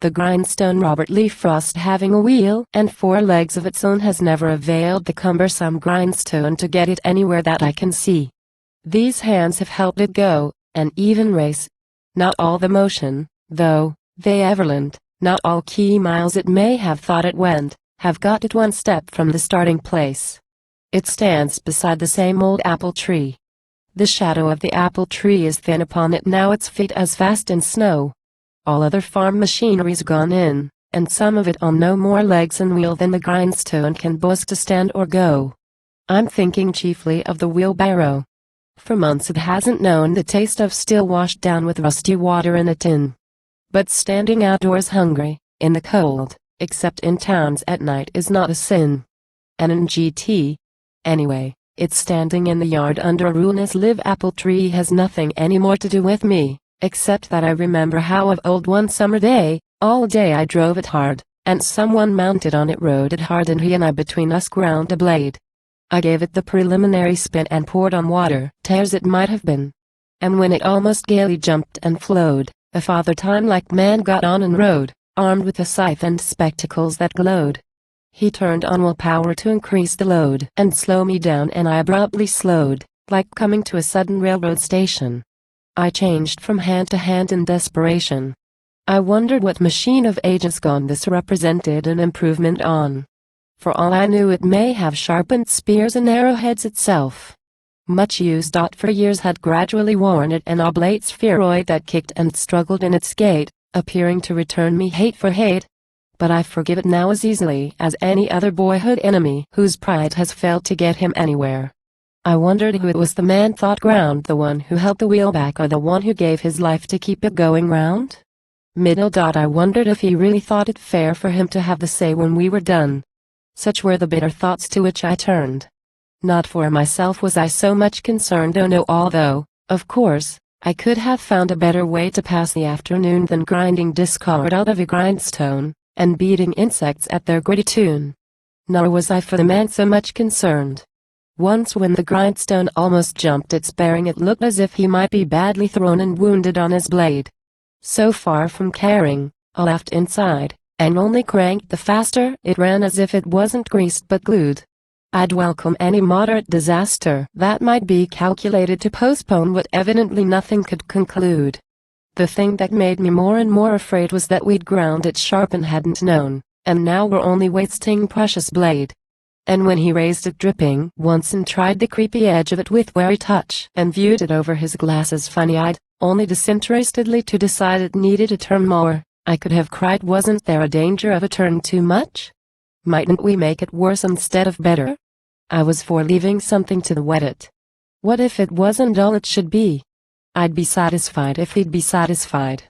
The grindstone Robert Lee Frost, having a wheel and 4 legs of its own, has never availed the cumbersome grindstone to get it anywhere that I can see. These hands have helped it go, and even race. Not all the motion, though, they ever learned, not all key miles it may have thought it went, have got it one step from the starting place. It stands beside the same old apple tree. The shadow of the apple tree is thin upon it now, its feet as fast in snow. All other farm machinery's gone in, and some of it on no more legs and wheel than the grindstone can boast to stand or go. I'm thinking chiefly of the wheelbarrow. For months it hasn't known the taste of steel washed down with rusty water in a tin. But standing outdoors hungry, in the cold, except in towns at night, is not a sin. And in GT. Anyway, it's standing in the yard under a ruinous live apple tree has nothing any more to do with me, except that I remember how of old one summer day, all day I drove it hard, and someone mounted on it rode it hard, and he and I between us ground a blade. I gave it the preliminary spin and poured on water, tears it might have been. And when it almost gaily jumped and flowed, a father time like man got on and rode, armed with a scythe and spectacles that glowed. He turned on willpower to increase the load and slow me down, and I abruptly slowed, like coming to a sudden railroad station. I changed from hand to hand in desperation. I wondered what machine of ages gone this represented an improvement on. For all I knew, it may have sharpened spears and arrowheads itself. Much use. For years had gradually worn it an oblate spheroid that kicked and struggled in its gait, appearing to return me hate for hate. But I forgive it now as easily as any other boyhood enemy whose pride has failed to get him anywhere. I wondered who it was the man thought ground, the one who held the wheel back or the one who gave his life to keep it going round? I wondered if he really thought it fair for him to have the say when we were done. Such were the bitter thoughts to which I turned. Not for myself was I so much concerned, oh no, although, of course, I could have found a better way to pass the afternoon than grinding discord out of a grindstone, and beating insects at their gritty tune. Nor was I for the man so much concerned. Once when the grindstone almost jumped its bearing, it looked as if he might be badly thrown and wounded on his blade. So far from caring, I laughed inside, and only cranked the faster it ran, as if it wasn't greased but glued. I'd welcome any moderate disaster that might be calculated to postpone what evidently nothing could conclude. The thing that made me more and more afraid was that we'd ground it sharp and hadn't known, and now were only wasting precious blade. And when he raised it dripping once and tried the creepy edge of it with wary touch and viewed it over his glasses funny-eyed, only disinterestedly to decide it needed a turn more, I could have cried, wasn't there a danger of a turn too much? Mightn't we make it worse instead of better? I was for leaving something to wet it. What if it wasn't all it should be? I'd be satisfied if he'd be satisfied.